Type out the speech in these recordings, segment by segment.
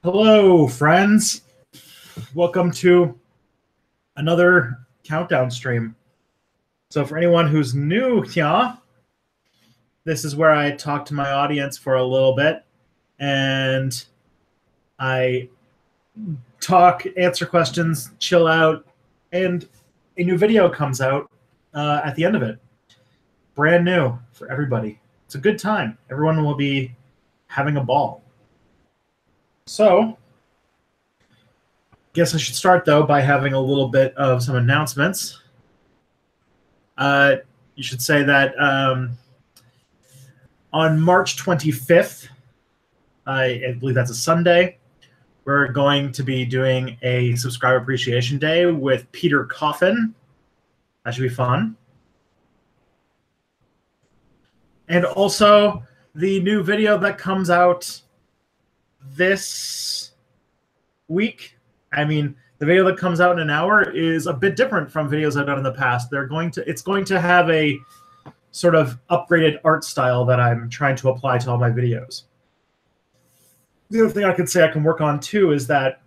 Hello, friends. Welcome to another countdown stream. So for anyone who's new here, this is where I talk to my audience for a little bit, and I talk, answer questions, chill out, and a new video comes out at the end of it. Brand new for everybody. It's a good time. Everyone will be having a ball. So, guess I should start, though, by having a little bit of some announcements. You should say that on March 25th, I believe that's a Sunday, we're going to be doing a subscriber appreciation day with Peter Coffin. That should be fun. And also, the new video that comes out this week, the video that comes out in an hour is a bit different from videos I've done in the past. It's going to have a sort of upgraded art style that I'm trying to apply to all my videos. The other thing I could say I can work on too is that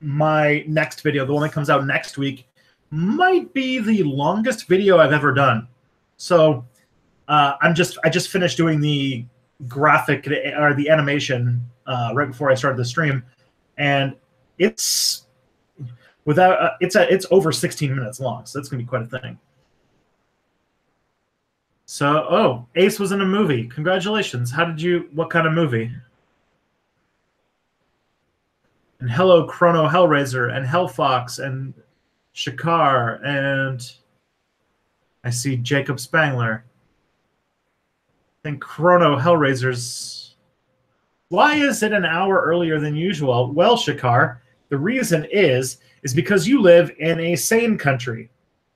my next video, the one that comes out next week, might be the longest video I've ever done. So I just finished doing the graphic or the animation right before I started the stream, and it's over 16 minutes long, so that's gonna be quite a thing. So, Ace was in a movie. Congratulations. What kind of movie? And hello, Chrono Hellraiser, and Hellfox, and Shakar, and I see Jacob Spangler. I think Chrono Hellraiser's... Why is it an hour earlier than usual? Well, Shakar, the reason is because you live in a sane country.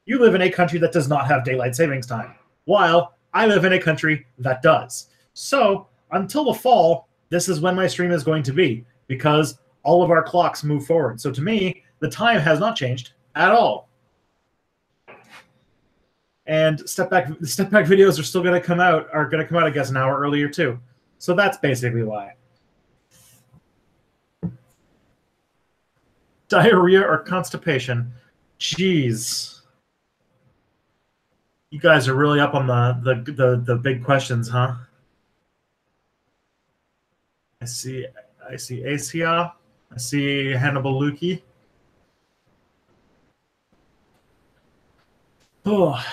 You live in a country that does not have daylight savings time, while I live in a country that does. So, until the fall, this is when my stream is going to be, because all of our clocks move forward. So to me, the time has not changed at all. And step back videos are still going to come out, I guess, an hour earlier too. So that's basically why. Diarrhea or constipation? Jeez. You guys are really up on the big questions, huh? I see Asia. I see Hannibal Lukey. Oh.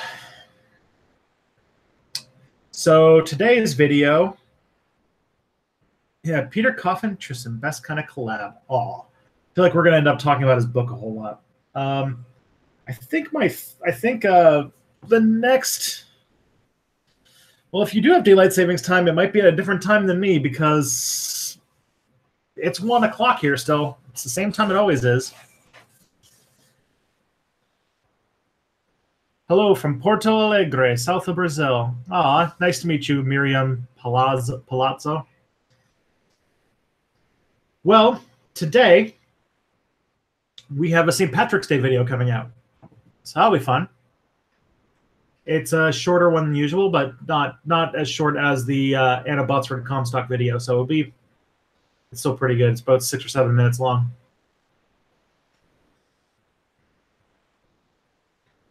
So today's video, Peter Coffin, Tristan, best kind of collab. I feel like we're gonna end up talking about his book a whole lot. I think the next. Well, if you do have daylight savings time, it might be at a different time than me because it's 1 o'clock here still. It's the same time it always is. Hello from Porto Alegre, south of Brazil. Nice to meet you, Miriam Palazzo. Well, today we have a St. Patrick's Day video coming out. So that'll be fun. It's a shorter one than usual, but not as short as the Anna Botsford Comstock video. So it's still pretty good. It's about 6 or 7 minutes long.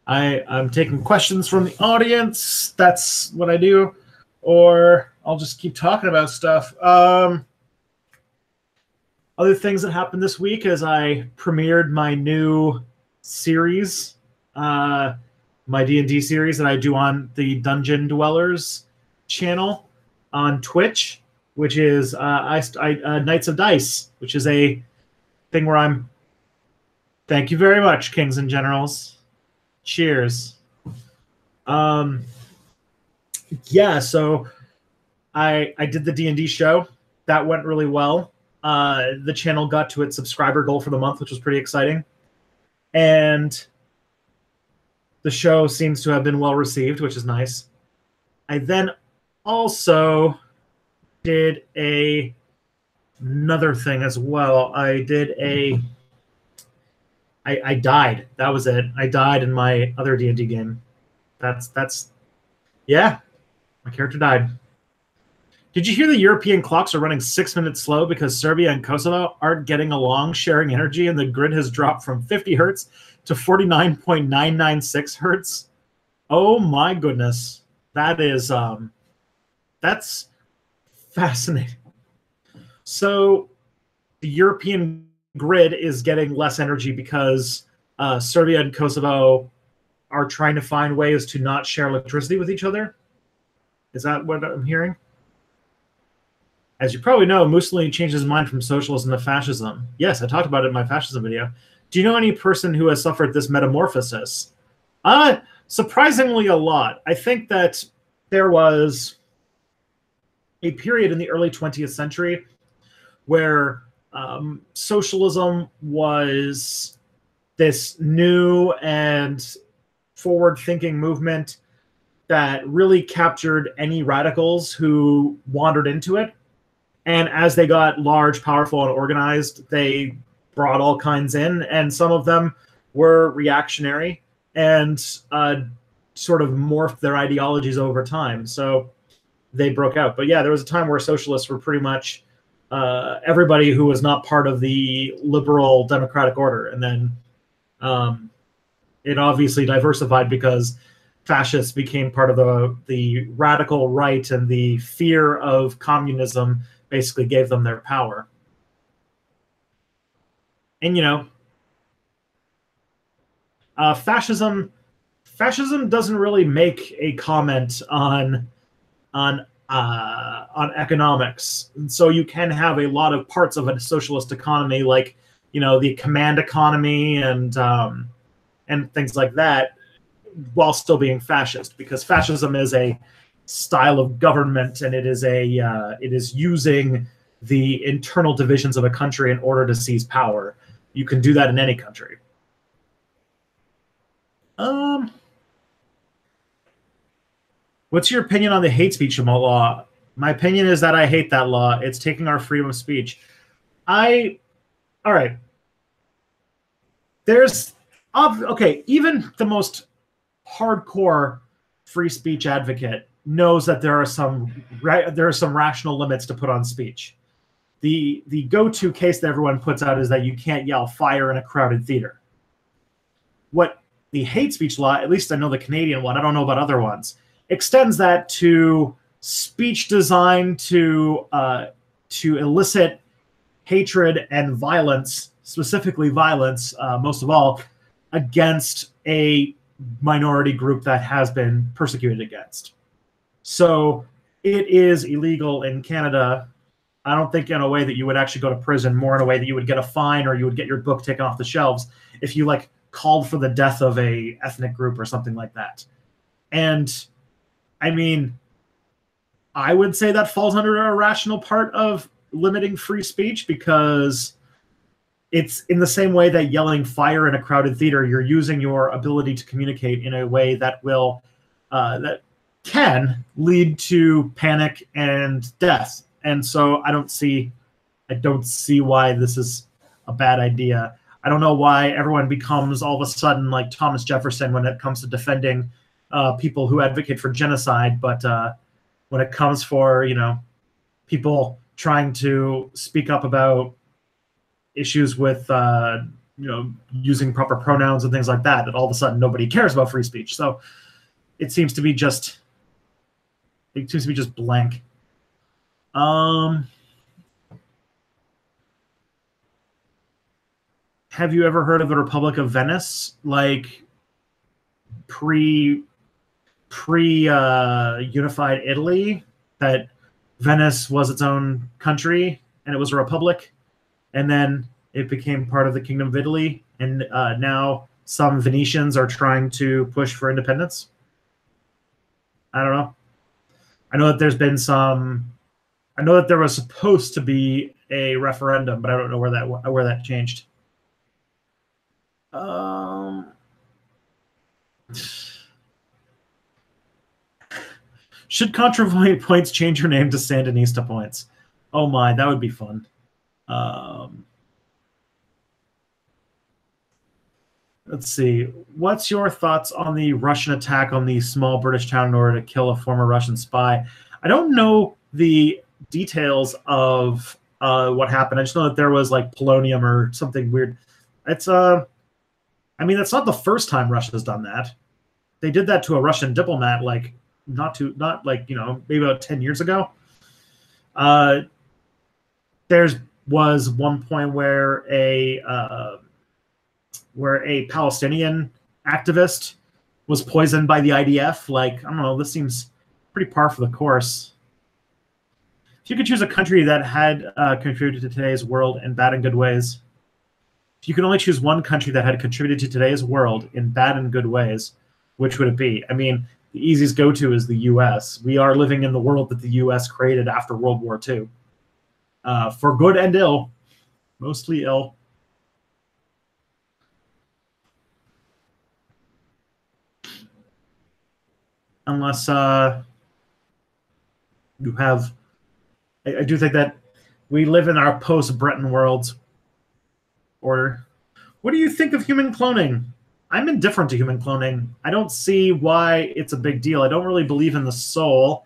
I'm taking questions from the audience. That's what I do. Or I'll just keep talking about stuff. Other things that happened this week is I premiered my new series, my D&D series that I do on the Dungeon Dwellers channel on Twitch, which is Knights of Dice, which is a thing where I'm... Thank you very much, Kings and Generals. Cheers. So I did the D&D show. That went really well. The channel got to its subscriber goal for the month, which was pretty exciting. And the show seems to have been well received, which is nice. I then also did another thing as well. I died. That was it. I died in my other D&D game. Yeah. My character died. Did you hear the European clocks are running 6 minutes slow because Serbia and Kosovo aren't getting along sharing energy, and the grid has dropped from 50 hertz to 49.996 hertz? Oh my goodness. That's fascinating. So the European grid is getting less energy because Serbia and Kosovo are trying to find ways to not share electricity with each other. Is that what I'm hearing? As you probably know, Mussolini changed his mind from socialism to fascism. Yes, I talked about it in my fascism video. Do you know any person who has suffered this metamorphosis? Surprisingly a lot. I think that there was a period in the early 20th century where socialism was this new and forward-thinking movement that really captured any radicals who wandered into it. And as they got large, powerful, and organized, they brought all kinds in, and some of them were reactionary and sort of morphed their ideologies over time. So they broke out. But yeah, there was a time where socialists were pretty much everybody who was not part of the liberal democratic order. And then it obviously diversified because fascists became part of the radical right, and the fear of communism basically gave them their power. And, you know, fascism doesn't really make a comment on economics. And so you can have a lot of parts of a socialist economy, like, you know, the command economy and things like that, while still being fascist, because fascism is a style of government, and it is using the internal divisions of a country in order to seize power. You can do that in any country. What's your opinion on the hate speech law? My opinion is that I hate that law. It's taking our freedom of speech. All right. Okay, even the most hardcore free speech advocate knows that there are some rational limits to put on speech. The go-to case that everyone puts out is that you can't yell fire in a crowded theater. What the hate speech law, at least I know the Canadian one, I don't know about other ones, extends that to speech designed to elicit hatred and violence, specifically violence, most of all, against a minority group that has been persecuted against. So it is illegal in Canada. I don't think in a way that you would actually go to prison, more in a way that you would get a fine or you would get your book taken off the shelves if you like called for the death of a ethnic group or something like that. And I mean, I would say that falls under a rational part of limiting free speech, because it's in the same way that yelling fire in a crowded theater, you're using your ability to communicate in a way that will that can lead to panic and death. And so I don't see why this is a bad idea. I don't know why everyone becomes all of a sudden like Thomas Jefferson when it comes to defending people who advocate for genocide, but when it comes for, you know, people trying to speak up about issues with you know, using proper pronouns and things like that, that all of a sudden nobody cares about free speech. So it seems to be just blank. Have you ever heard of the Republic of Venice? Like pre unified Italy, that Venice was its own country and it was a republic, and then it became part of the Kingdom of Italy, and now some Venetians are trying to push for independence. I don't know. I know that there's been some. I know that there was supposed to be a referendum, but I don't know where that changed. Should Contra Points change your name to Sandinista Points? Oh my, that would be fun. Let's see. What's your thoughts on the Russian attack on the small British town in order to kill a former Russian spy? I don't know the details of what happened. I just know that there was like polonium or something weird. It's I mean, that's not the first time Russia's done that. They did that to a Russian diplomat like not like maybe about 10 years ago. Uh, there's was one point where a Palestinian activist was poisoned by the IDF. Like, I don't know, this seems pretty par for the course. If you could choose a country that had contributed to today's world in bad and good ways, if you could only choose one country that had contributed to today's world in bad and good ways, which would it be? I mean, the easiest go-to is the U.S. We are living in the world that the U.S. created after World War II, for good and ill, mostly ill. Unless you have, I do think that we live in our post-Breton worlds order. What do you think of human cloning? I'm indifferent to human cloning. I don't see why it's a big deal. I don't really believe in the soul.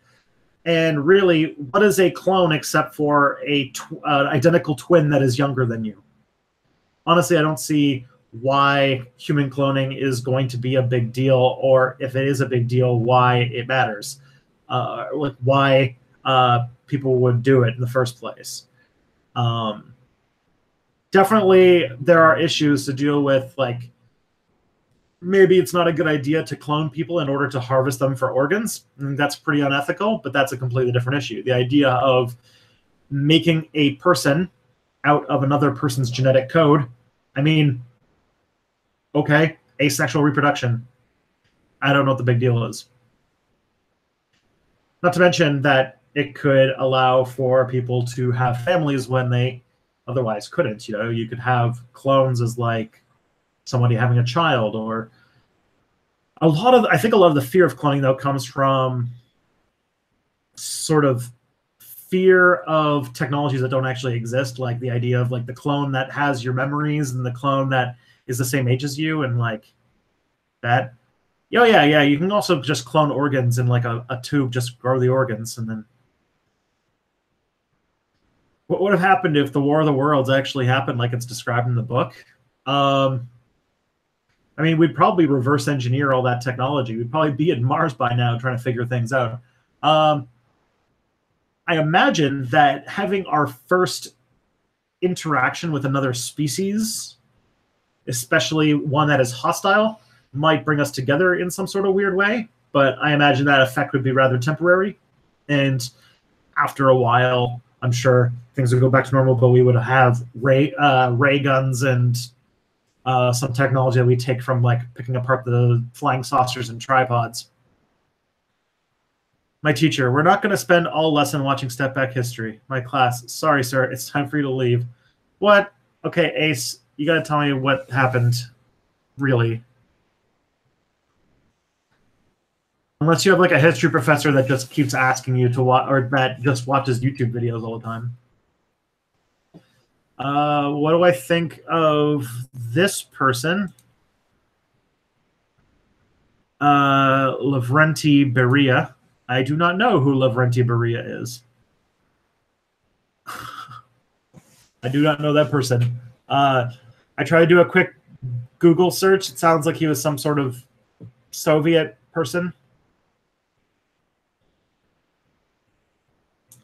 And really, what is a clone except for a identical twin that is younger than you? Honestly, I don't see why human cloning is going to be a big deal, or if it is a big deal, why it matters. Like why people would do it in the first place. Definitely, there are issues to deal with, like maybe it's not a good idea to clone people in order to harvest them for organs. And that's pretty unethical, but that's a completely different issue. The idea of making a person out of another person's genetic code, I mean, okay, asexual reproduction. I don't know what the big deal is. Not to mention that it could allow for people to have families when they otherwise couldn't. You could have clones as like somebody having a child, or I think a lot of the fear of cloning though comes from sort of fear of technologies that don't actually exist, like the idea of like the clone that has your memories and the clone that is the same age as you, and like that. Oh yeah, you can also just clone organs in like a tube, just grow the organs, and then what would have happened if the War of the Worlds actually happened like it's described in the book? I mean, we'd probably reverse engineer all that technology. We'd probably be at Mars by now trying to figure things out. I imagine that having our first interaction with another species, especially one that is hostile, might bring us together in some sort of weird way. But I imagine that effect would be rather temporary. And after a while, I'm sure things would go back to normal, but we would have ray guns and some technology that we take from like picking apart the flying saucers and tripods. My teacher, we're not going to spend all lesson watching Step Back History. My class, sorry, sir, it's time for you to leave. What? Okay, Ace, you got to tell me what happened, really. Unless you have like a history professor that just keeps asking you to watch, or that just watches YouTube videos all the time. What do I think of this person? Lavrenti Beria. I do not know who Lavrenti Beria is. I do not know that person. I tried to do a quick Google search. It sounds like he was some sort of Soviet person.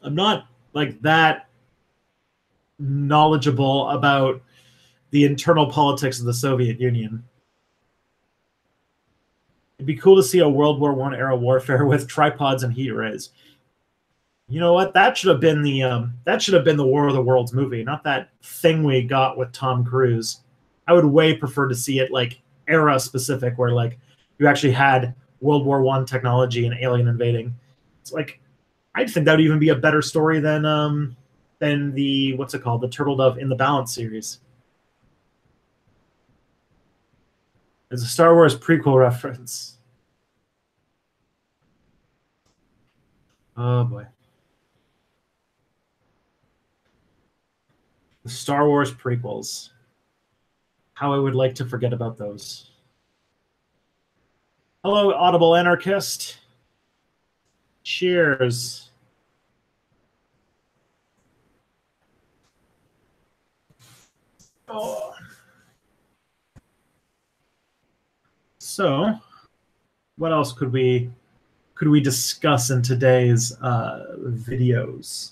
I'm not like that knowledgeable about the internal politics of the Soviet Union. It'd be cool to see a World War I era warfare with tripods and heat rays. You know what? That should have been the War of the Worlds movie, not that thing we got with Tom Cruise. I would way prefer to see it like era specific, where like you actually had World War I technology and alien invading. It's like I'd think that would even be a better story than the what's it called, the Turtle Dove in the Balance series. It's a Star Wars prequel reference. Oh boy. The Star Wars prequels. How I would like to forget about those. Hello, Audible Anarchist. Cheers. Oh. So, what else could we discuss in today's videos?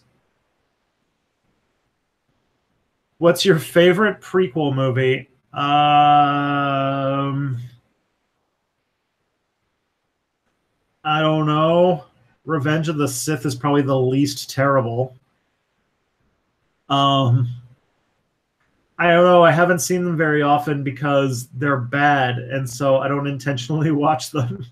What's your favorite prequel movie? I don't know. Revenge of the Sith is probably the least terrible. I don't know. I haven't seen them very often because they're bad, and so I don't intentionally watch them.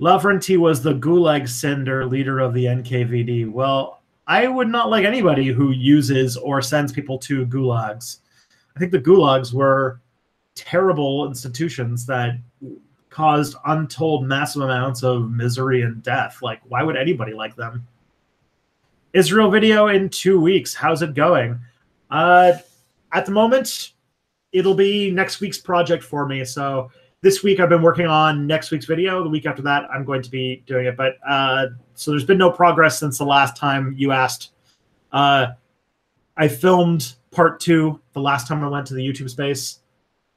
Lavrenti was the Gulag sender, leader of the NKVD. Well, I would not like anybody who uses or sends people to gulags. I think the gulags were terrible institutions that caused untold massive amounts of misery and death. Like, why would anybody like them? Israel video in 2 weeks. How's it going? At the moment, it'll be next week's project for me. So this week I've been working on next week's video. The week after that, I'm going to be doing it. But so there's been no progress since the last time you asked. I filmed part 2 the last time I went to the YouTube space.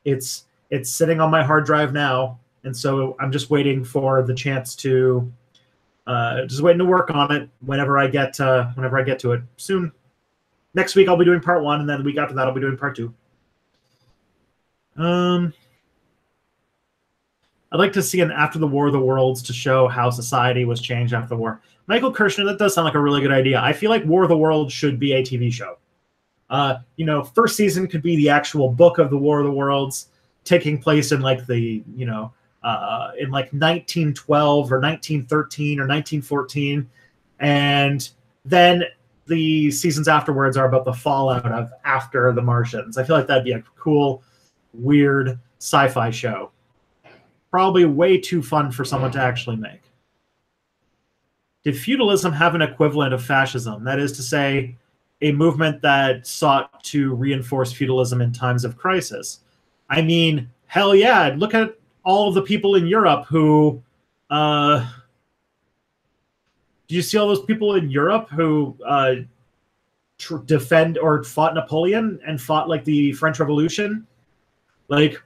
It's sitting on my hard drive now, and so I'm just waiting for the chance to just waiting to work on it whenever I get to it soon. Next week I'll be doing part 1, and then the week after that I'll be doing part 2. I'd like to see an After the War of the Worlds to show how society was changed after the war. Michael Kirshner, that does sound like a really good idea. I feel like War of the Worlds should be a TV show. First season could be the actual book of the War of the Worlds, taking place in like the, in like 1912 or 1913 or 1914. And then the seasons afterwards are about the fallout of after the Martians. I feel like that'd be a cool, weird sci-fi show. Probably way too fun for someone to actually make. Did feudalism have an equivalent of fascism? That is to say, a movement that sought to reinforce feudalism in times of crisis. I mean, hell yeah, look at all of the people in Europe who... do you see all those people in Europe who defend or fought Napoleon and fought like the French Revolution? Like,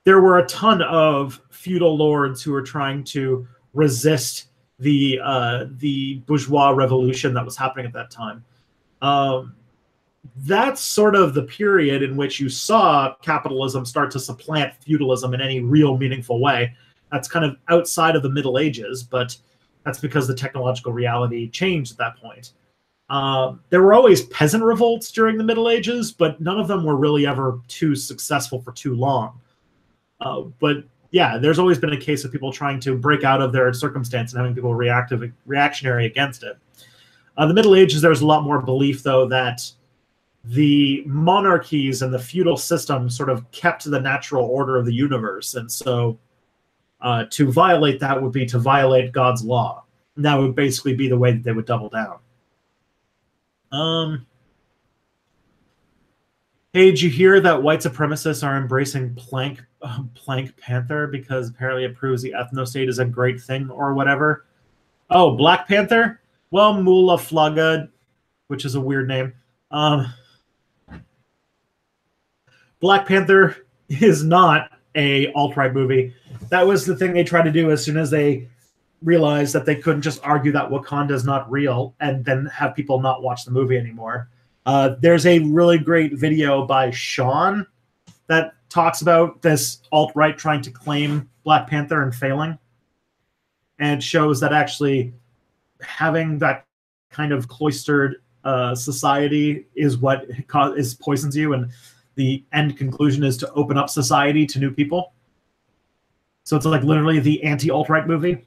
there were a ton of feudal lords who were trying to resist the bourgeois revolution that was happening at that time. That's sort of the period in which you saw capitalism start to supplant feudalism in any real meaningful way. That's kind of outside of the Middle Ages, but that's because the technological reality changed at that point. There were always peasant revolts during the Middle Ages, but none of them were really ever too successful for too long. But yeah, there's always been a case of people trying to break out of their circumstance and having people reactionary against it. The Middle Ages, there's a lot more belief, though, that the monarchies and the feudal system sort of kept the natural order of the universe. And so to violate that would be to violate God's law. And that would basically be the way that they would double down. Hey, did you hear that white supremacists are embracing Plank Panther because apparently it proves the ethno-state is a great thing or whatever? Oh, Black Panther? Well, Mula Flagga, which is a weird name. Black Panther is not a alt-right movie. That was the thing they tried to do as soon as they realized that they couldn't just argue that Wakanda is not real and then have people not watch the movie anymore. There's a really great video by Sean that talks about this alt-right trying to claim Black Panther and failing. And shows that actually having that kind of cloistered society is what poisons you, and the end conclusion is to open up society to new people. So it's like literally the anti-alt-right movie.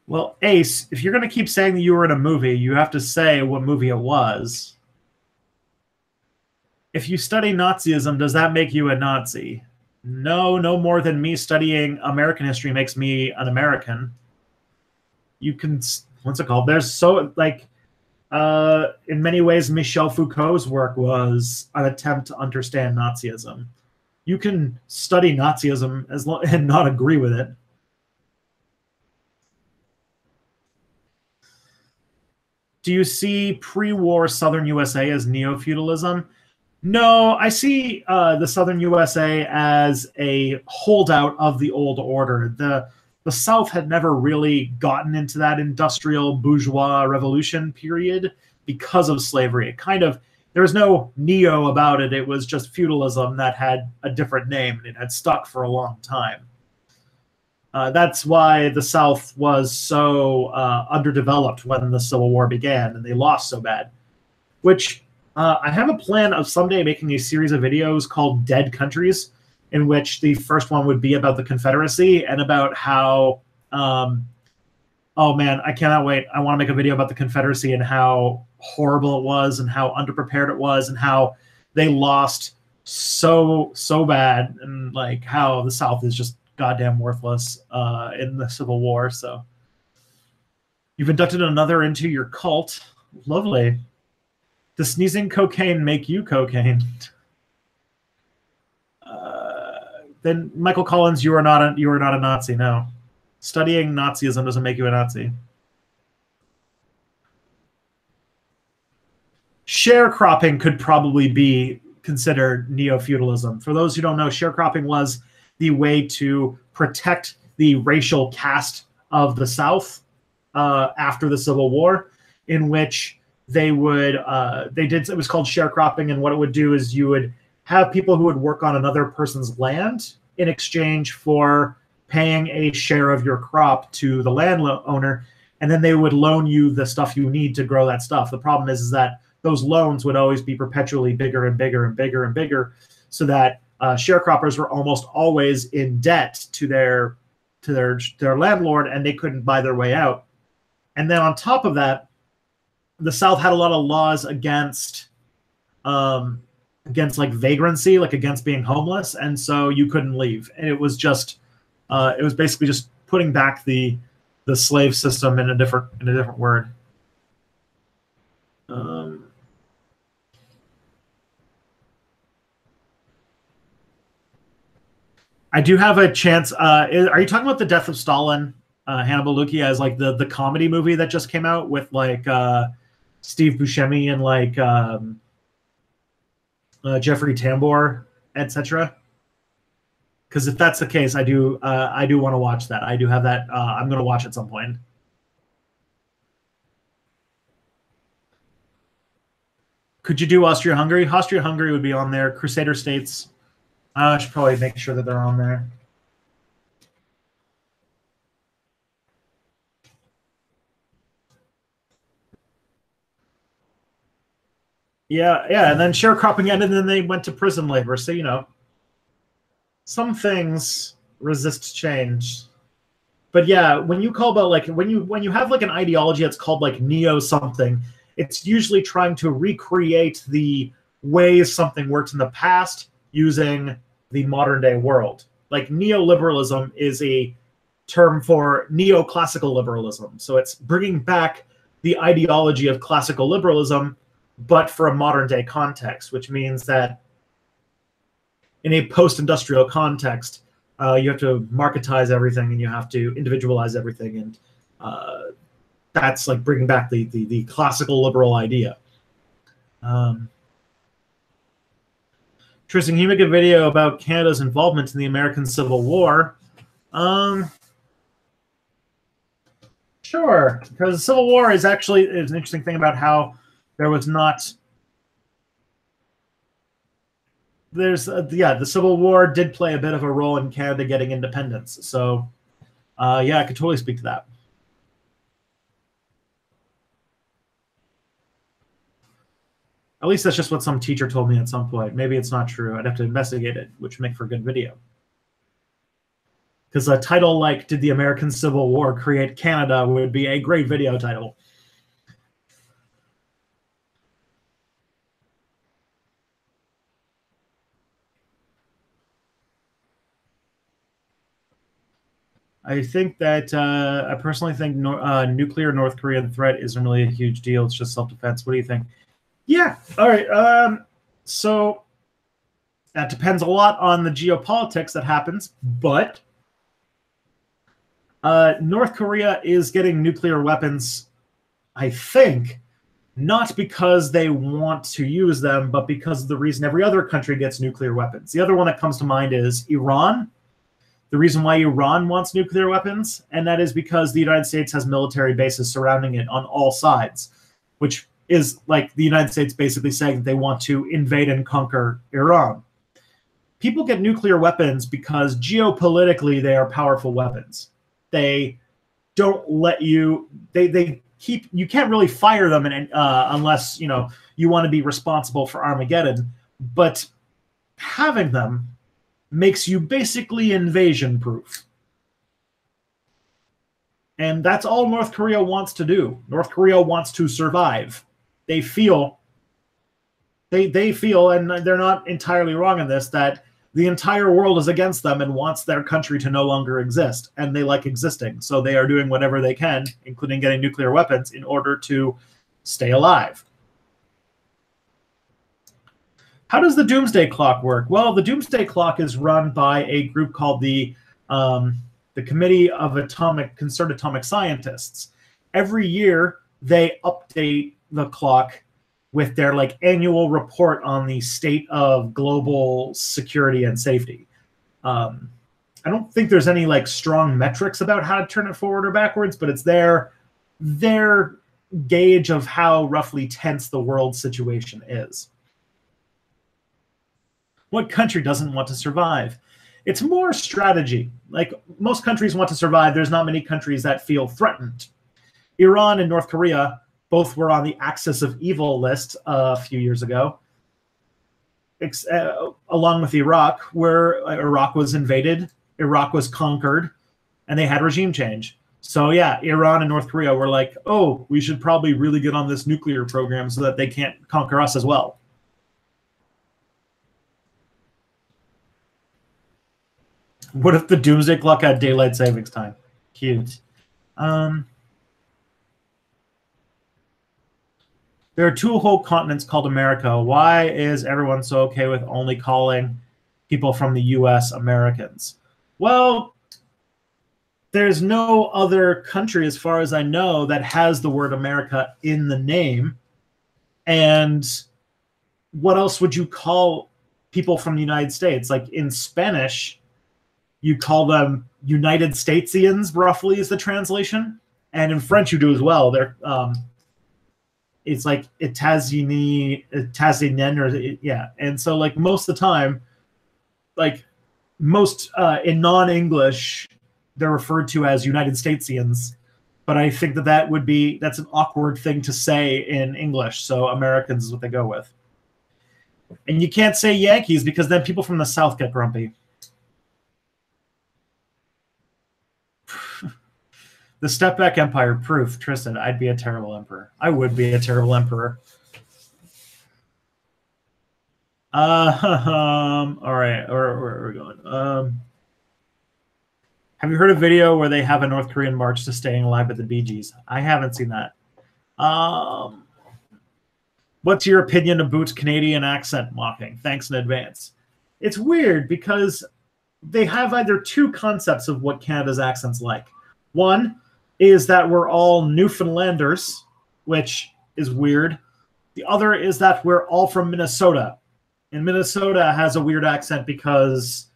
Well, Ace, if you're going to keep saying that you were in a movie, you have to say what movie it was. If you study Nazism, does that make you a Nazi? No, no more than me studying American history makes me an American. You can, what's it called? There's so, like, in many ways, Michel Foucault's work was an attempt to understand Nazism. You can study Nazism and not agree with it. Do you see pre-war Southern USA as neo-feudalism? No, I see the Southern USA as a holdout of the old order. The South had never really gotten into that industrial bourgeois revolution period because of slavery. It kind of, there was no neo about it. It was just feudalism that had a different name, and it had stuck for a long time. That's why the South was so underdeveloped when the Civil War began, and they lost so bad. Which I have a plan of someday making a series of videos called Dead Countries, in which the first one would be about the Confederacy and about how, oh man, I cannot wait. I want to make a video about the Confederacy and how horrible it was and how underprepared it was and how they lost so bad, and like how the South is just goddamn worthless in the Civil War. So you've inducted another into your cult. Lovely. Does sneezing cocaine make you cocaine? Then Michael Collins, you are not a Nazi. No, studying Nazism doesn't make you a Nazi. Sharecropping could probably be considered neo-feudalism. For those who don't know, sharecropping was the way to protect the racial caste of the South after the Civil War, in which it was called sharecropping, and what it would do is you would have people who would work on another person's land in exchange for paying a share of your crop to the landowner, and then they would loan you the stuff you need to grow that stuff. The problem is that those loans would always be perpetually bigger and bigger and bigger and bigger, so that sharecroppers were almost always in debt to their landlord, and they couldn't buy their way out. And then on top of that, the South had a lot of laws against like vagrancy, like against being homeless, and so you couldn't leave. And it was basically just putting back the slave system in a different word. I do have a chance. Are you talking about The Death of Stalin, Hannibal Lecter, as like the comedy movie that just came out with like Steve Buscemi and like Jeffrey Tambor, etc.? Because if that's the case, I do want to watch that. I do have that. I'm going to watch at some point. Could you do Austria-Hungary? Austria-Hungary would be on there. Crusader states. I should probably make sure that they're on there. Yeah, and then sharecropping ended, and then they went to prison labor. So, you know, some things resist change. But yeah, when you call about like when you have like an ideology that's called like neo something, it's usually trying to recreate the ways something worked in the past using the modern day world. Like neoliberalism is a term for neoclassical liberalism. So it's bringing back the ideology of classical liberalism, but for a modern day context, which means that in a post-industrial context, you have to marketize everything and you have to individualize everything. And that's like bringing back the classical liberal idea. Tristan, can you make a video about Canada's involvement in the American Civil War? Sure, because the Civil War is an interesting thing about how there was not. The Civil War did play a bit of a role in Canada getting independence. So, yeah, I could totally speak to that. At least that's just what some teacher told me at some point. Maybe it's not true. I'd have to investigate it, which would make for a good video. Because a title like "Did the American Civil War Create Canada" would be a great video title. I think that I personally think nuclear North Korean threat isn't really a huge deal. It's just self-defense. What do you think? Yeah. All right. So that depends a lot on the geopolitics that happens, but North Korea is getting nuclear weapons, I think, not because they want to use them, but because of the reason every other country gets nuclear weapons. The other one that comes to mind is Iran. The reason why Iran wants nuclear weapons, and that is because the United States has military bases surrounding it on all sides, which is like the United States basically saying that they want to invade and conquer Iran. People get nuclear weapons because geopolitically they are powerful weapons. They don't let you, they keep, you can't really fire them unless, you want to be responsible for Armageddon, but having them makes you basically invasion proof. And that's all North Korea wants to do. North Korea wants to survive. They feel, and they're not entirely wrong in this, that the entire world is against them and wants their country to no longer exist. And they like existing. So they are doing whatever they can, including getting nuclear weapons, in order to stay alive. How does the Doomsday Clock work? Well, the Doomsday Clock is run by a group called the Committee of Concerned Atomic Scientists. Every year, they update the clock with their annual report on the state of global security and safety. I don't think there's any strong metrics about how to turn it forward or backwards, but it's their gauge of how roughly tense the world situation is. What country doesn't want to survive? It's more strategy. Most countries want to survive. There's not many countries that feel threatened. Iran and North Korea both were on the axis of evil list a few years ago, along with Iraq, where Iraq was invaded, Iraq was conquered, and they had regime change. So yeah, Iran and North Korea were like, oh, we should probably really get on this nuclear program so that they can't conquer us as well. What if the Doomsday Clock had daylight savings time? Cute. There are two whole continents called America. Why is everyone so okay with only calling people from the U.S. Americans? Well, there's no other country, as far as I know, that has the word America in the name. And what else would you call people from the United States? In Spanish, you call them United Statesians, roughly, is the translation. And in French, you do as well. They're it's like Itazini, or yeah. And so most of the time, most in non-English, they're referred to as United Statesians. But I think that's an awkward thing to say in English. So Americans is what they go with. And you can't say Yankees because then people from the South get grumpy. The Step Back Empire proof. Tristan, I'd be a terrible emperor. I would be a terrible emperor. All right, where are we going? Have you heard a video where they have a North Korean march to staying alive at the Bee Gees? I haven't seen that. What's your opinion about Canadian accent mocking? Thanks in advance. It's weird because they have either two concepts of what Canada's accent's like. One is that we're all Newfoundlanders, which is weird. The other is that we're all from Minnesota. And Minnesota has a weird accent because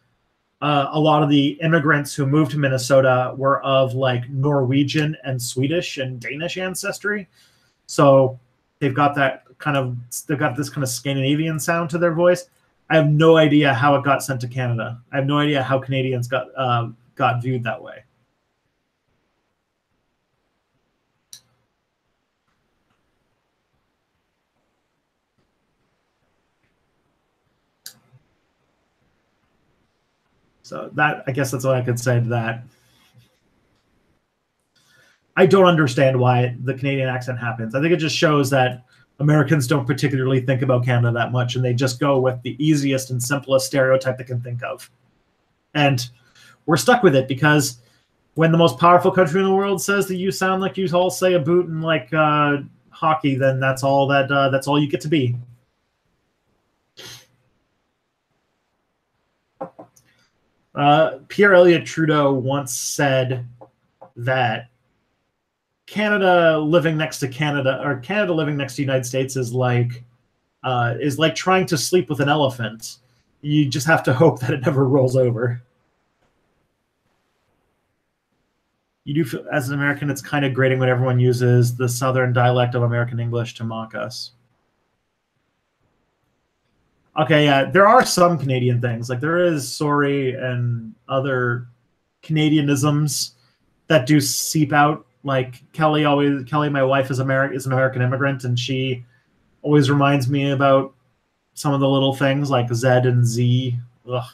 a lot of the immigrants who moved to Minnesota were of Norwegian and Swedish and Danish ancestry. So they've got this kind of Scandinavian sound to their voice. I have no idea how it got sent to Canada. I have no idea how Canadians got viewed that way. So I guess that's what I could say to that. I don't understand why the Canadian accent happens. I think it just shows that Americans don't particularly think about Canada that much, and they just go with the easiest and simplest stereotype they can think of. And we're stuck with it because when the most powerful country in the world says that you sound like you all say a boot and hockey, then that's all you get to be. Pierre Elliott Trudeau once said that Canada living next to Canada, or Canada living next to the United States is like trying to sleep with an elephant. You just have to hope that it never rolls over. You do feel, as an American, it's kind of grating when everyone uses the Southern dialect of American English to mock us. Okay, yeah, there are some Canadian things. Like there is sorry and other Canadianisms that do seep out. Like Kelly, my wife is an American immigrant, and she always reminds me about some of the little things like Z and Z. Ugh.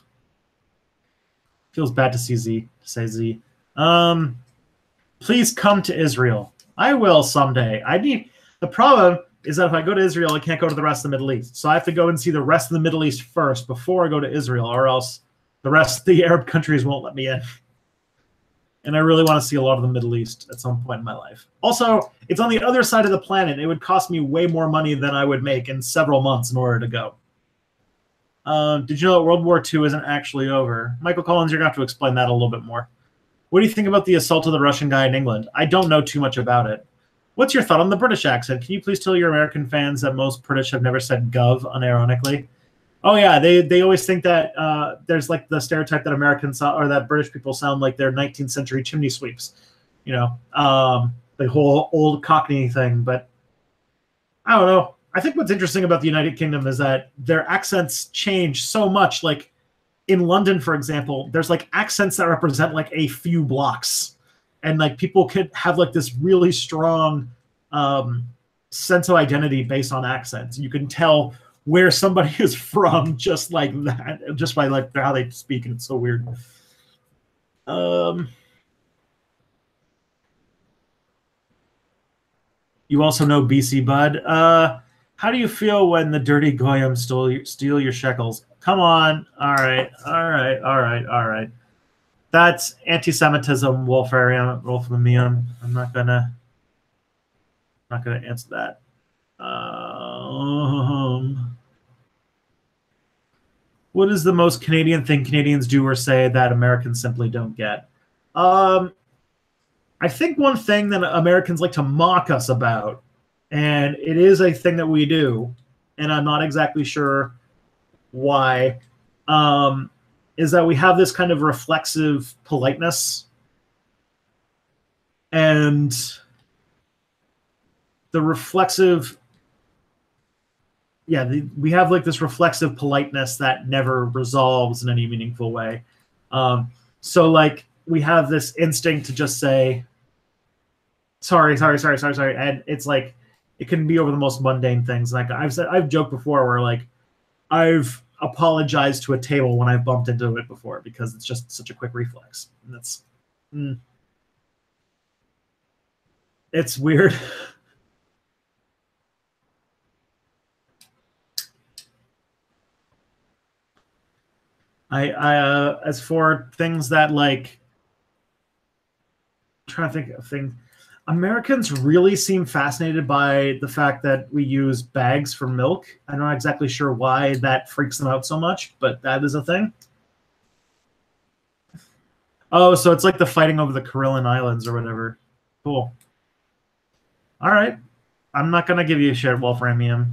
Feels bad to say Z. Please come to Israel. I will someday. The problem is that if I go to Israel, I can't go to the rest of the Middle East. So I have to go and see the rest of the Middle East first before I go to Israel, or else the rest of the Arab countries won't let me in. And I really want to see a lot of the Middle East at some point in my life. Also, it's on the other side of the planet. It would cost me way more money than I would make in several months in order to go. Did you know that World War II isn't actually over? Michael Collins, you're going to have to explain that a little bit more. What do you think about the assault of the Russian guy in England? I don't know too much about it. What's your thought on the British accent? Can you please tell your American fans that most British have never said gov unironically? Oh yeah, they always think that there's like the stereotype that Americans or that British people sound like they're 19th century chimney sweeps, you know, the whole old Cockney thing. But I don't know. I think what's interesting about the United Kingdom is that their accents change so much. Like in London, for example, there's like accents that represent like a few blocks, and like people could have like this really strong sense of identity based on accents. You can tell where somebody is from just like that, just by like how they speak, and it's so weird. You also know BC Bud. How do you feel when the dirty goyim steal your shekels? Come on. All right. That's anti-Semitism, Wolframium. I'm not gonna answer that. What is the most Canadian thing Canadians do or say that Americans simply don't get? I think one thing that Americans like to mock us about, and it is a thing that we do, and I'm not exactly sure why, is that we have this kind of reflexive politeness. And the reflexive, we have like this reflexive politeness that never resolves in any meaningful way. So like we have this instinct to just say, sorry. And it's like, it can be over the most mundane things. Like I've joked before where like I've apologized to a table when I've bumped into it before because it's just such a quick reflex. And it's weird. As for things that like, I'm trying to think of things. Americans really seem fascinated by the fact that we use bags for milk. I'm not exactly sure why that freaks them out so much, but that is a thing. Oh, so it's like the fighting over the Kuril Islands or whatever. Cool. All right. I'm not going to give you a share, Wolframium.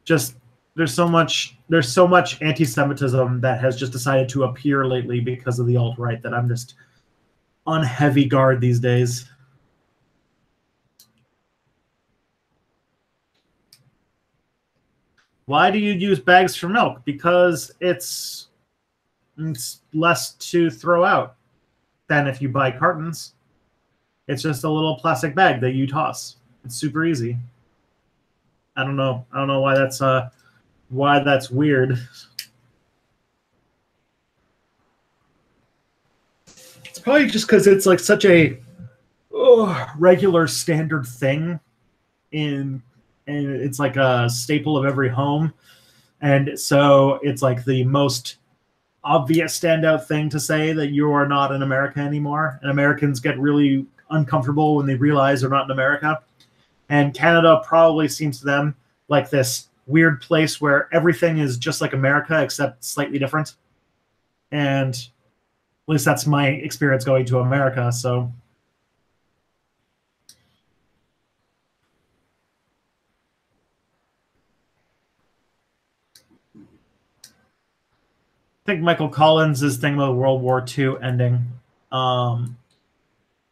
Just there's so much anti-Semitism that has just decided to appear lately because of the alt-right that I'm just on heavy guard these days. Why do you use bags for milk? Because it's less to throw out than if you buy cartons. It's just a little plastic bag that you toss. It's super easy. I don't know why that's weird. It's probably just because it's like such a regular standard thing and it's like a staple of every home. And so it's like the most obvious standout thing to say that you are not in America anymore. And Americans get really uncomfortable when they realize they're not in America. And Canada probably seems to them like this weird place where everything is just like America except slightly different. And least that's my experience going to America. So I think Michael Collins' thing about World War II ending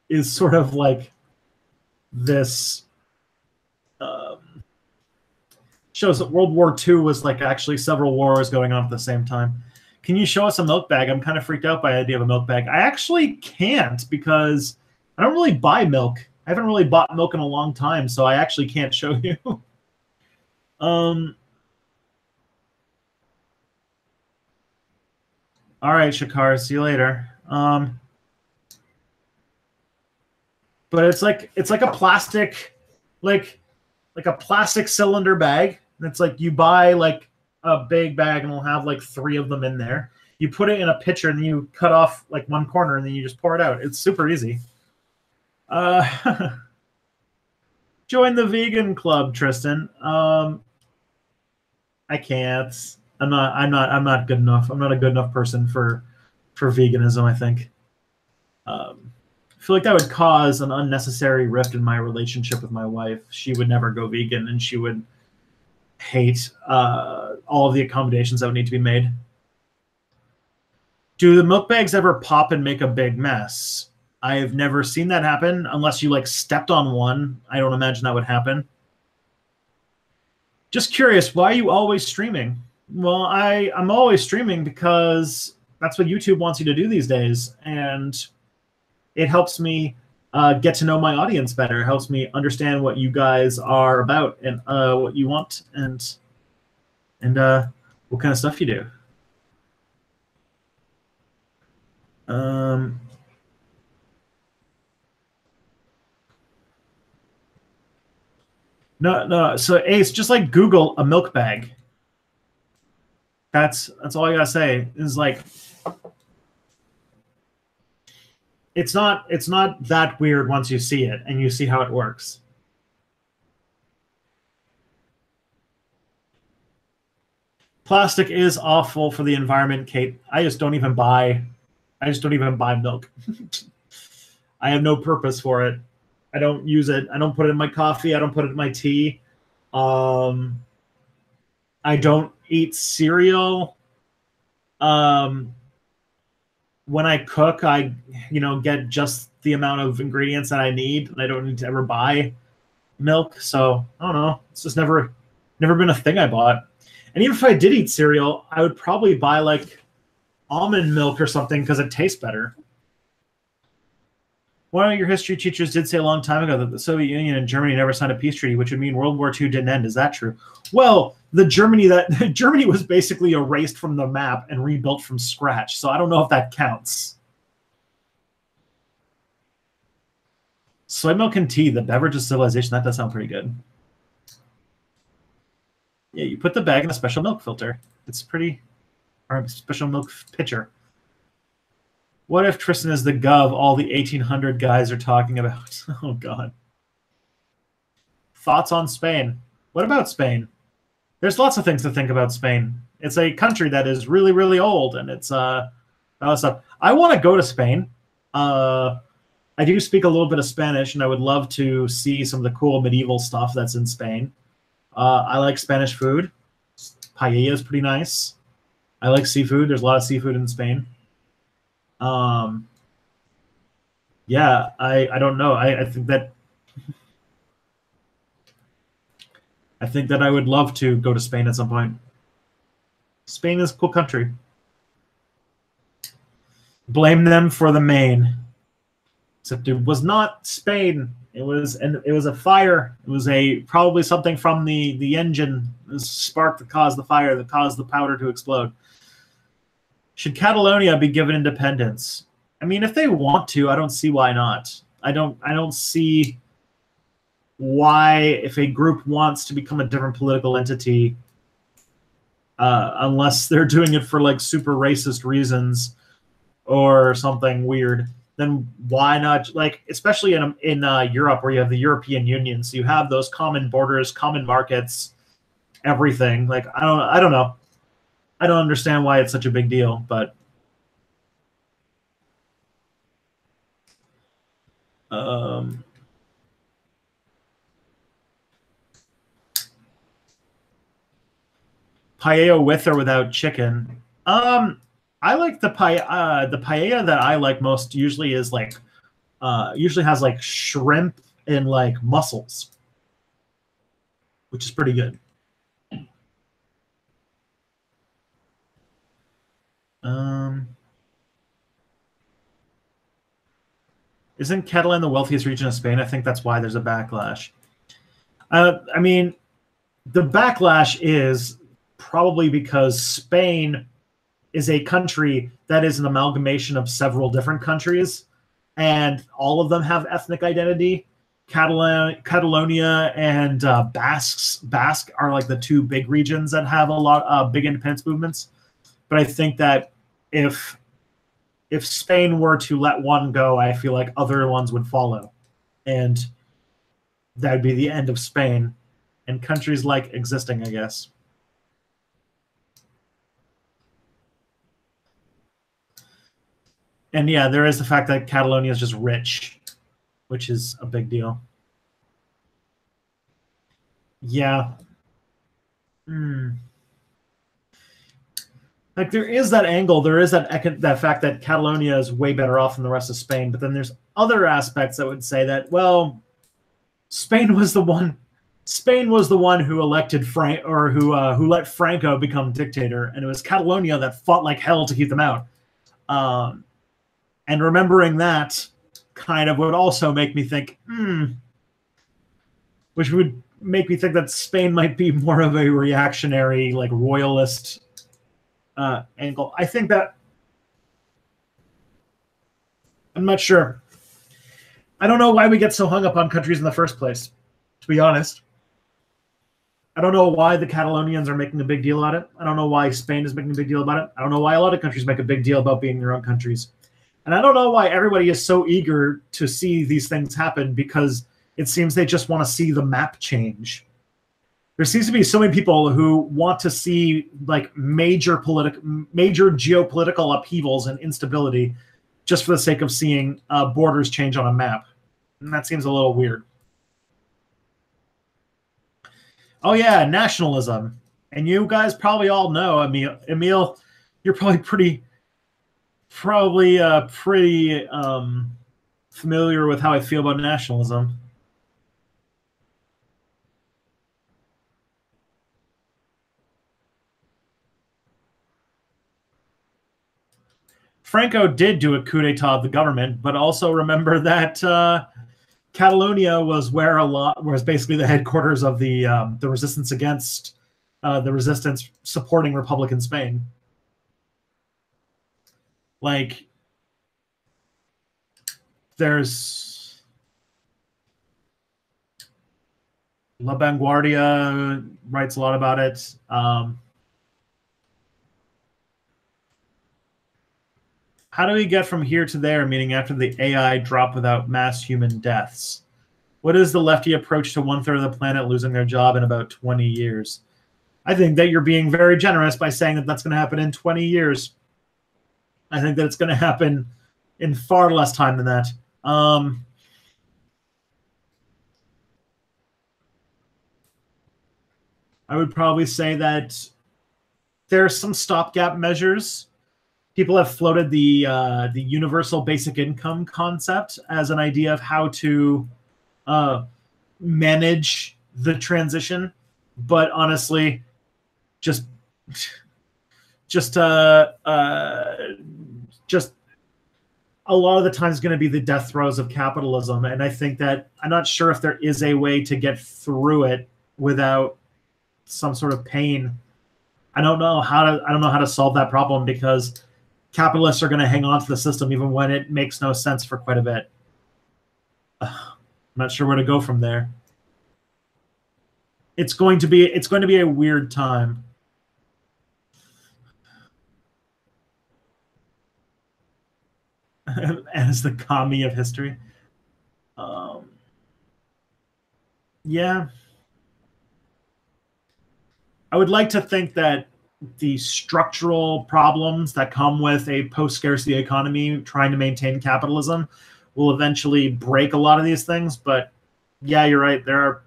is sort of like this shows that World War II was like actually several wars going on at the same time. Can you show us a milk bag? I'm kind of freaked out by the idea of a milk bag. I actually can't because I don't really buy milk. I haven't really bought milk in a long time, so I actually can't show you. All right, Shakar, see you later. But it's like a plastic, like a plastic cylinder bag. It's like you buy like a big bag and it'll have like 3 of them in there. You put it in a pitcher and you cut off like one corner and then you just pour it out. It's super easy. Join the vegan club, Tristan. I can't. I'm not good enough. I'm not a good enough person for veganism, I think. I feel like that would cause an unnecessary rift in my relationship with my wife. She would never go vegan, and she would hate all of the accommodations that would need to be made. Do the milk bags ever pop and make a big mess? I've never seen that happen unless you like stepped on one. I don't imagine that would happen. Just curious, why are you always streaming? Well, I'm always streaming because that's what YouTube wants you to do these days, and it helps me get to know my audience better. It helps me understand what you guys are about and what you want and what kind of stuff you do. No. So Ace, just like Google a milk bag. That's all I gotta say. Is like it's not that weird once you see it and you see how it works. Plastic is awful for the environment, Kate. I just don't even buy milk. I have no purpose for it. I don't use it. I don't put it in my coffee. I don't put it in my tea. I don't eat cereal. When I cook, I get just the amount of ingredients that I need, and I don't need to ever buy milk. So I don't know. It's just never been a thing I bought. And even if I did eat cereal, I would probably buy like almond milk or something because it tastes better. One of your history teachers did say a long time ago that the Soviet Union and Germany never signed a peace treaty, which would mean World War II didn't end. Is that true? Well, Germany was basically erased from the map and rebuilt from scratch. So I don't know if that counts. Soy milk and tea, the beverage of civilization. That does sound pretty good. Yeah, you put the bag in a special milk filter. It's pretty, or a special milk pitcher. What if Tristan is the gov all the 1800 guys are talking about? Oh, God. Thoughts on Spain? What about Spain? There's lots of things to think about Spain. It's a country that is really, really old, and it's all stuff. I want to go to Spain. I do speak a little bit of Spanish, and I would love to see some of the cool medieval stuff that's in Spain. I like Spanish food. Paella is pretty nice. I like seafood. There's a lot of seafood in Spain. Yeah, I don't know. I think that I would love to go to Spain at some point. Spain is a cool country. Blame them for the Maine. Except it was not Spain. It was a fire. It was probably something from the engine, the spark that caused the fire, that caused the powder to explode. Should Catalonia be given independence? I mean, if they want to, I don't see why not. I don't see why, if a group wants to become a different political entity, unless they're doing it for like super racist reasons or something weird, then why not? Like, especially in Europe, where you have the European Union, so you have those common borders, common markets, everything. Like, I don't know. I don't understand why it's such a big deal, but Um, Paella with or without chicken. I like the paella that I like most usually is like usually has like shrimp and like mussels, which is pretty good. Um, isn't Catalan the wealthiest region of Spain? I think that's why there's a backlash. I mean, the backlash is probably because Spain is a country that is an amalgamation of several different countries, and all of them have ethnic identity. Catalonia and Basque are like the two big regions that have a lot of big independence movements. But I think that if if Spain were to let one go, I feel like other ones would follow, and that would be the end of Spain, and countries like existing, I guess. And yeah, there is the fact that Catalonia is just rich, which is a big deal. Yeah. Hmm. Like there is that angle, there is that fact that Catalonia is way better off than the rest of Spain, but then there's other aspects that would say that well, Spain was the one Spain was the one who elected Frank or who let Franco become dictator, and it was Catalonia that fought like hell to keep them out. Um, and remembering that kind of would also make me think, which would make me think that Spain might be more of a reactionary, like royalist angle. I think that I'm not sure. I don't know why we get so hung up on countries in the first place. To be honest, I don't know why the Catalonians are making a big deal about it. I don't know why Spain is making a big deal about it. I don't know why a lot of countries make a big deal about being their own countries. And I don't know why everybody is so eager to see these things happen because it seems they just want to see the map change. There seems to be so many people who want to see like major geopolitical upheavals and instability just for the sake of seeing borders change on a map. And that seems a little weird. Oh yeah, nationalism. And you guys probably all know, Emil, you're probably pretty familiar with how I feel about nationalism. Franco did do a coup d'état of the government, but also remember that Catalonia was basically the headquarters of the resistance against the resistance supporting Republican Spain. Like, there's La Vanguardia writes a lot about it. How do we get from here to there, meaning after the AI drop without mass human deaths? What is the lefty approach to one third of the planet losing their job in about 20 years? I think that you're being very generous by saying that that's going to happen in 20 years. I think that it's going to happen in far less time than that. I would probably say that there are some stopgap measures. People have floated the universal basic income concept as an idea of how to manage the transition, but honestly, just just a lot of the time is going to be the death throes of capitalism, and I think that I'm not sure if there is a way to get through it without some sort of pain. I don't know how to solve that problem because capitalists are going to hang on to the system even when it makes no sense for quite a bit. I'm not sure where to go from there. It's going to be a weird time. As the commie of history. Yeah. I would like to think that the structural problems that come with a post-scarcity economy trying to maintain capitalism will eventually break a lot of these things. But yeah, you're right. There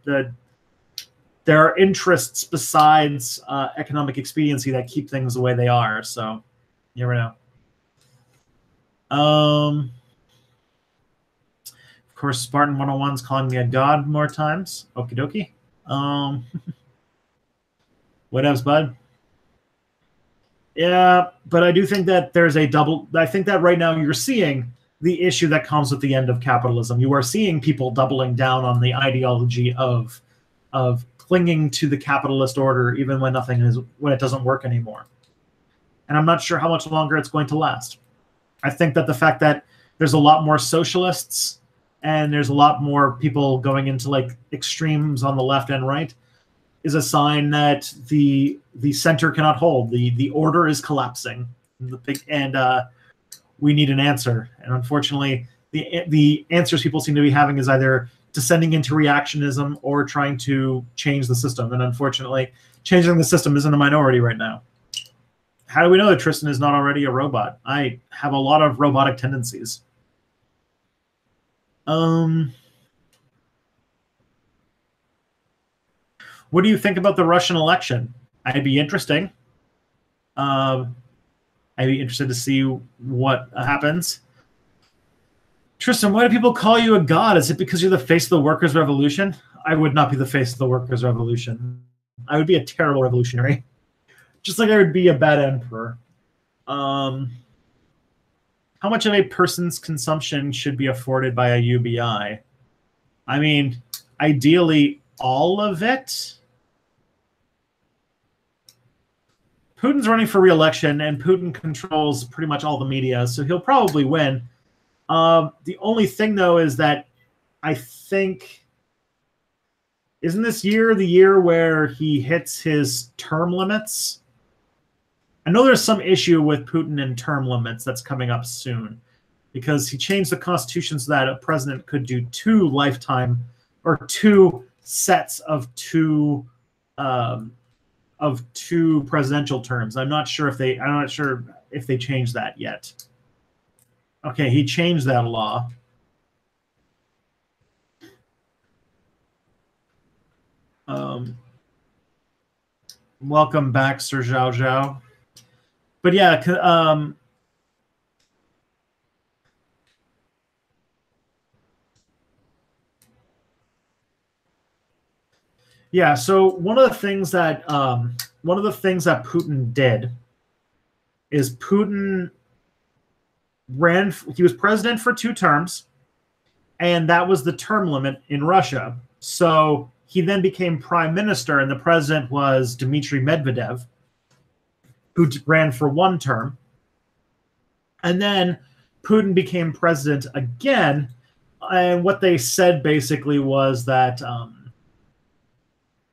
are interests besides economic expediency that keep things the way they are. So you never know. Of course, Spartan 101's calling me a god more times. Okie dokie. What else, bud? Yeah, but I do think that there's a double. I think that right now you're seeing the issue that comes with the end of capitalism. You are seeing people doubling down on the ideology of clinging to the capitalist order even when it doesn't work anymore. And I'm not sure how much longer it's going to last. I think that the fact that there's a lot more socialists and there's a lot more people going into like extremes on the left and right is a sign that the center cannot hold. The order is collapsing, and we need an answer. And unfortunately, the answers people seem to be having is either descending into reactionism or trying to change the system. And unfortunately, changing the system isn't a minority right now. How do we know that Tristan is not already a robot? I have a lot of robotic tendencies. What do you think about the Russian election? I'd be interesting. I'd be interested to see what happens. Tristan, why do people call you a god? Is it because you're the face of the workers' revolution? I would not be the face of the workers' revolution. I would be a terrible revolutionary. Just like I would be a bad emperor. How much of a person's consumption should be afforded by a UBI? I mean, ideally, all of it. Putin's running for re-election, and Putin controls pretty much all the media, so he'll probably win. The only thing, though, is that I think, isn't this year the year where he hits his term limits? I know there's some issue with Putin and term limits that's coming up soon, because he changed the constitution so that a president could do two sets of two presidential terms. I'm not sure if they changed that yet. Okay, he changed that law. Welcome back, Sir Zhao Zhao. But yeah, yeah. So one of the things that Putin did is Putin ran. He was president for 2 terms, and that was the term limit in Russia. So he then became prime minister, and the president was Dmitry Medvedev, who ran for 1 term. And then Putin became president again. And what they said basically was that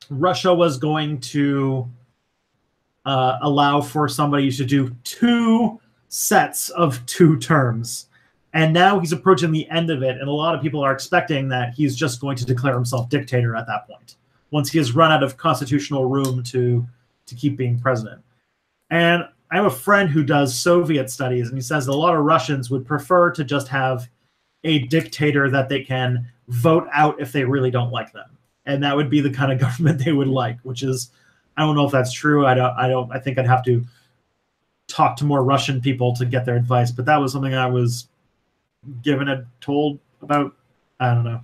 Russia was going to allow for somebody to do 2 sets of 2 terms. And now he's approaching the end of it, and a lot of people are expecting that he's just going to declare himself dictator at that point, once he has run out of constitutional room to keep being president. And I have a friend who does Soviet studies, and he says a lot of Russians would prefer to just have a dictator that they can vote out if they really don't like them. And that would be the kind of government they would like, which is, I don't know if that's true. I think I'd have to talk to more Russian people to get their advice, but that was something I was told about. I don't know.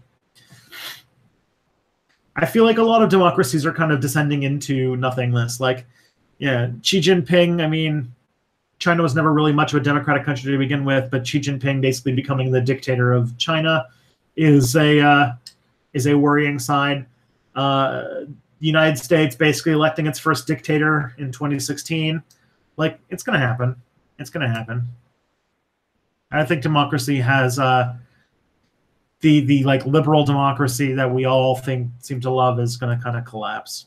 I feel like a lot of democracies are kind of descending into nothingness. Like, yeah, Xi Jinping, I mean, China was never really much of a democratic country to begin with, but Xi Jinping basically becoming the dictator of China is a worrying sign. The United States basically electing its first dictator in 2016. Like, it's going to happen. It's going to happen. I think democracy has the like liberal democracy that we all seem to love is going to kind of collapse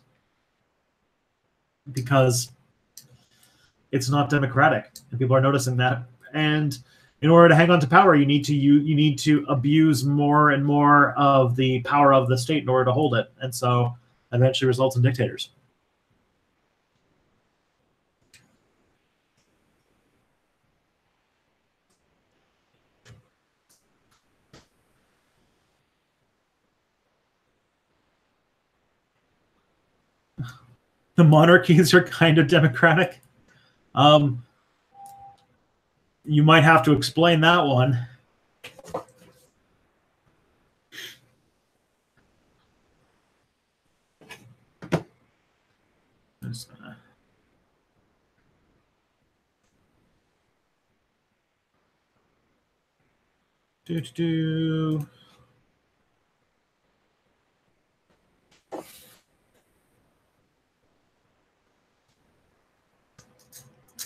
because it's not democratic, and people are noticing that. And in order to hang on to power, you need to abuse more and more of the power of the state in order to hold it, and so eventually results in dictators. The monarchies are kind of democratic. You might have to explain that one.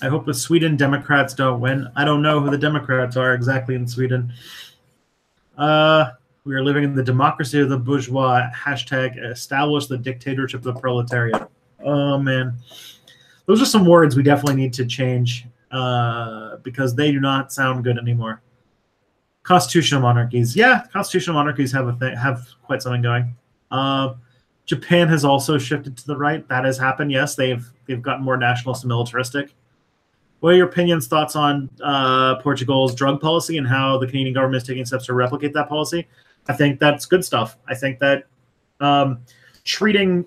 I hope the Sweden Democrats don't win. I don't know who the Democrats are exactly in Sweden. We are living in the democracy of the bourgeois. Hashtag establish the dictatorship of the proletariat. Oh, man. Those are some words we definitely need to change because they do not sound good anymore. Constitutional monarchies. Yeah, constitutional monarchies have quite something going. Japan has also shifted to the right. That has happened. Yes, they've gotten more nationalist and militaristic. What are your opinions, thoughts on Portugal's drug policy and how the Canadian government is taking steps to replicate that policy? I think that's good stuff. I think that treating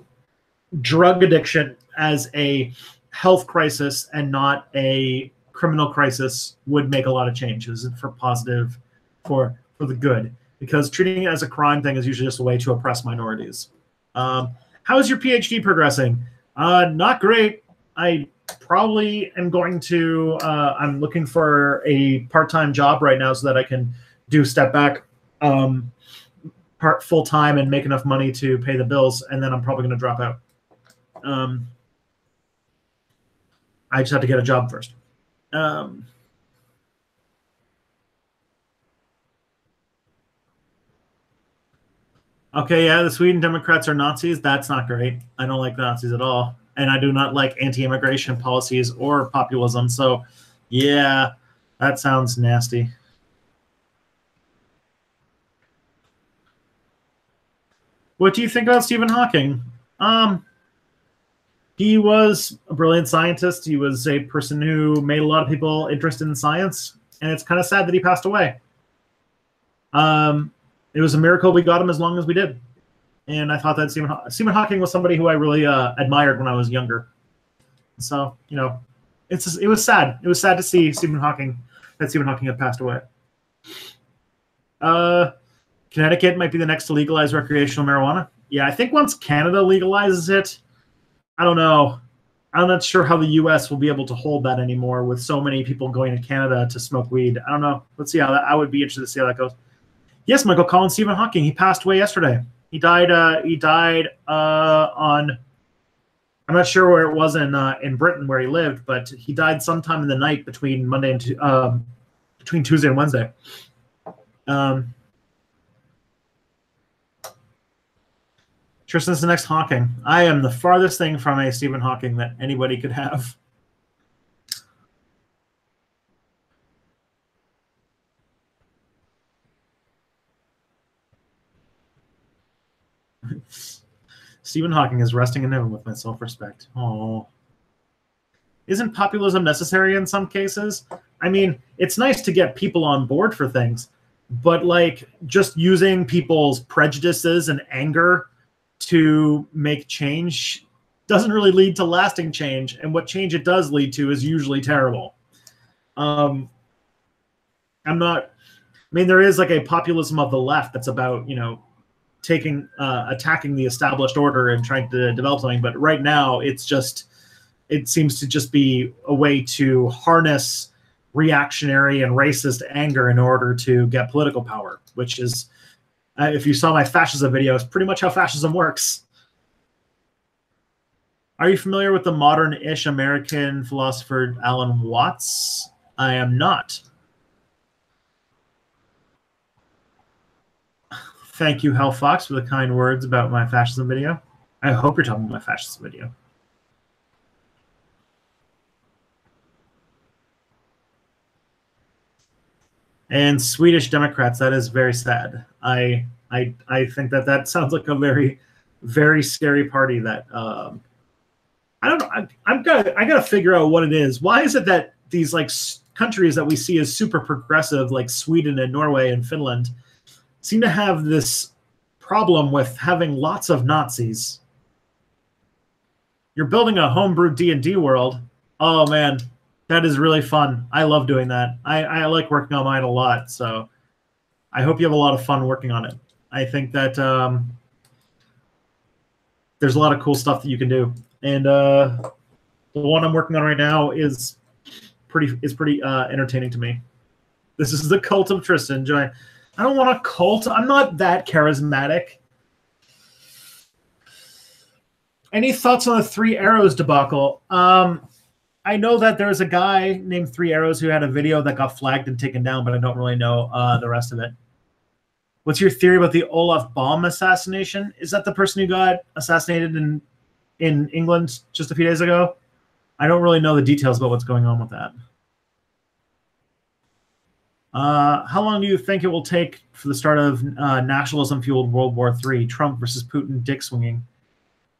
drug addiction as a health crisis and not a criminal crisis would make a lot of changes for positive, for the good. Because treating it as a crime thing is usually just a way to oppress minorities. How is your PhD progressing? Not great. I probably am going to, I'm looking for a part-time job right now so that I can do step back full-time and make enough money to pay the bills, and then I'm probably going to drop out. I just have to get a job first. Okay, yeah, the Sweden Democrats are Nazis. That's not great. I don't like Nazis at all. And I do not like anti-immigration policies or populism. So, yeah, that sounds nasty. What do you think about Stephen Hawking? He was a brilliant scientist. He was a person who made a lot of people interested in science. And it's kind of sad that he passed away. It was a miracle we got him as long as we did. And I thought that Stephen Hawking was somebody who I really admired when I was younger. So, you know, it was sad. It was sad to see Stephen Hawking had passed away. Connecticut might be the next to legalize recreational marijuana. Yeah, I think once Canada legalizes it, I don't know. I'm not sure how the U.S. will be able to hold that anymore with so many people going to Canada to smoke weed. I don't know. Let's see how that. I would be interested to see how that goes. Yes, Michael Collins, Stephen Hawking. He passed away yesterday. He died on. I'm not sure where it was in Britain where he lived, but he died sometime in the night between Monday and between Tuesday and Wednesday. Tristan's the next Hawking. I am the farthest thing from a Stephen Hawking that anybody could have. Stephen Hawking is resting in heaven with my self-respect. Oh. Isn't populism necessary in some cases? I mean, it's nice to get people on board for things, but like just using people's prejudices and anger to make change doesn't really lead to lasting change, and what change it does lead to is usually terrible. There is like a populism of the left that's about, you know, attacking the established order and trying to develop something, but right now it seems to just be a way to harness reactionary and racist anger in order to get political power, which is, if you saw my fascism video, it's pretty much how fascism works. Are you familiar with the modern-ish American philosopher Alan Watts? I am not. Thank you, Hell Fox, for the kind words about my fascism video. I hope you're talking about my fascism video. And Swedish Democrats, that is very sad. I think that sounds like a very, very scary party that I don't know. I gotta figure out what it is. Why is it that these like countries that we see as super progressive, like Sweden and Norway and Finland, seem to have this problem with having lots of Nazis? You're building a homebrew D&D world. Oh, man. That is really fun. I love doing that. I like working on mine a lot, so I hope you have a lot of fun working on it. I think that there's a lot of cool stuff that you can do. And the one I'm working on right now is pretty entertaining to me. This is the Cult of Tristan. Join. I don't want a cult. I'm not that charismatic. Any thoughts on the Three Arrows debacle? I know that there's a guy named Three Arrows who had a video that got flagged and taken down, but I don't really know the rest of it. What's your theory about the Olaf Baum assassination? Is that the person who got assassinated in England just a few days ago? I don't really know the details about what's going on with that. How long do you think it will take for the start of nationalism-fueled World War III, Trump versus Putin dick-swinging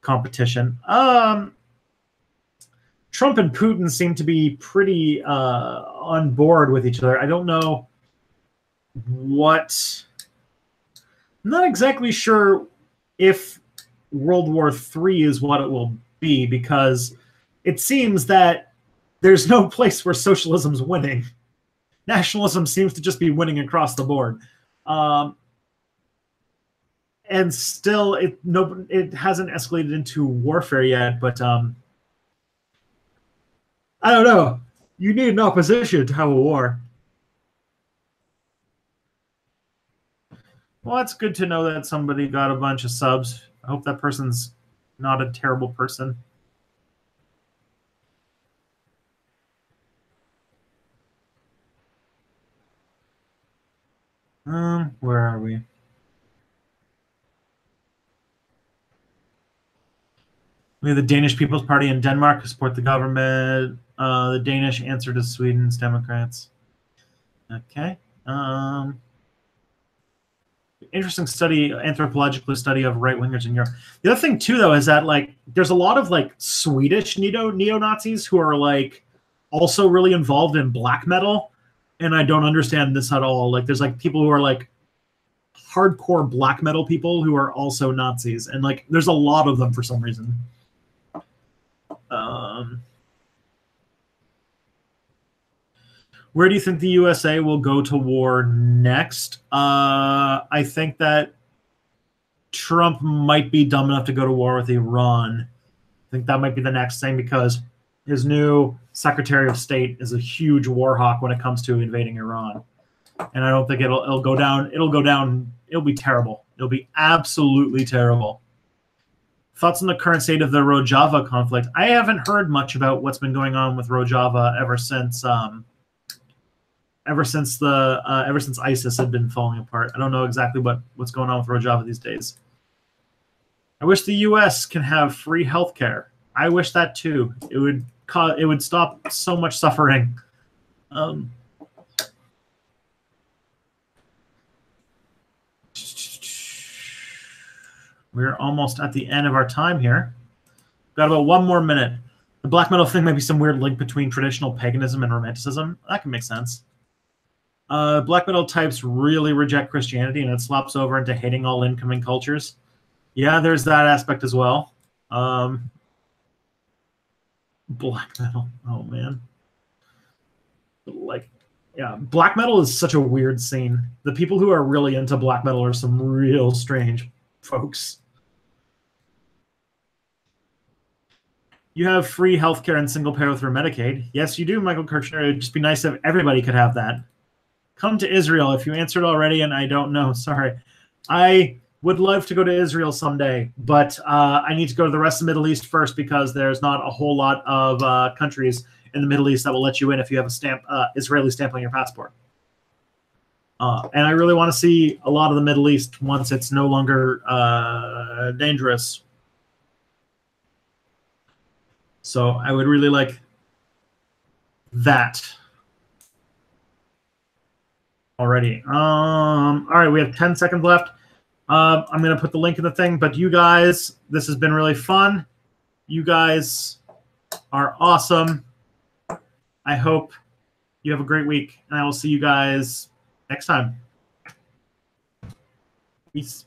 competition? Trump and Putin seem to be pretty on board with each other. I don't know what... I'm not exactly sure if World War III is what it will be, because it seems that there's no place where socialism's winning. Nationalism seems to just be winning across the board. And still, it hasn't escalated into warfare yet, but I don't know. You need an opposition to have a war. Well, it's good to know that somebody got a bunch of subs. I hope that person's not a terrible person. Where are we? We have the Danish People's Party in Denmark who support the government. The Danish answer to Sweden's Democrats. Okay. Interesting study, anthropological study of right-wingers in Europe. The other thing, too, though, is that, like, there's a lot of, like, Swedish neo-Nazis who are, like, also really involved in black metal, and I don't understand this at all. Like, there's, like, people who are, like, hardcore black metal people who are also Nazis, and, like, there's a lot of them for some reason. Where do you think the USA will go to war next? I think that Trump might be dumb enough to go to war with Iran. I think that might be the next thing, because his new Secretary of State is a huge war hawk when it comes to invading Iran. And I don't think it'll go down. It'll go down. It'll be terrible. It'll be absolutely terrible. Thoughts on the current state of the Rojava conflict? I haven't heard much about what's been going on with Rojava ever since ISIS had been falling apart. I don't know exactly what's going on with Rojava these days. I wish the U.S. can have free healthcare. I wish that too. It would stop so much suffering. We're almost at the end of our time here. Got about 1 more minute. The black metal thing might be some weird link between traditional paganism and romanticism. That can make sense. Black metal types really reject Christianity, and it slops over into hating all incoming cultures. Yeah, there's that aspect as well. Black metal. Oh, man. Like, yeah, black metal is such a weird scene. The people who are really into black metal are some real strange folks. You have free healthcare and single payer through Medicaid. Yes, you do, Michael Kirchner. It'd just be nice if everybody could have that. Come to Israel. If you answered already and I don't know, sorry. I would love to go to Israel someday, but I need to go to the rest of the Middle East first, because there's not a whole lot of countries in the Middle East that will let you in if you have a Israeli stamp on your passport. And I really want to see a lot of the Middle East once it's no longer dangerous. So I would really like that. Already. All right, we have 10 seconds left. I'm going to put the link in the thing, but you guys, this has been really fun. You guys are awesome. I hope you have a great week, and I will see you guys next time. Peace.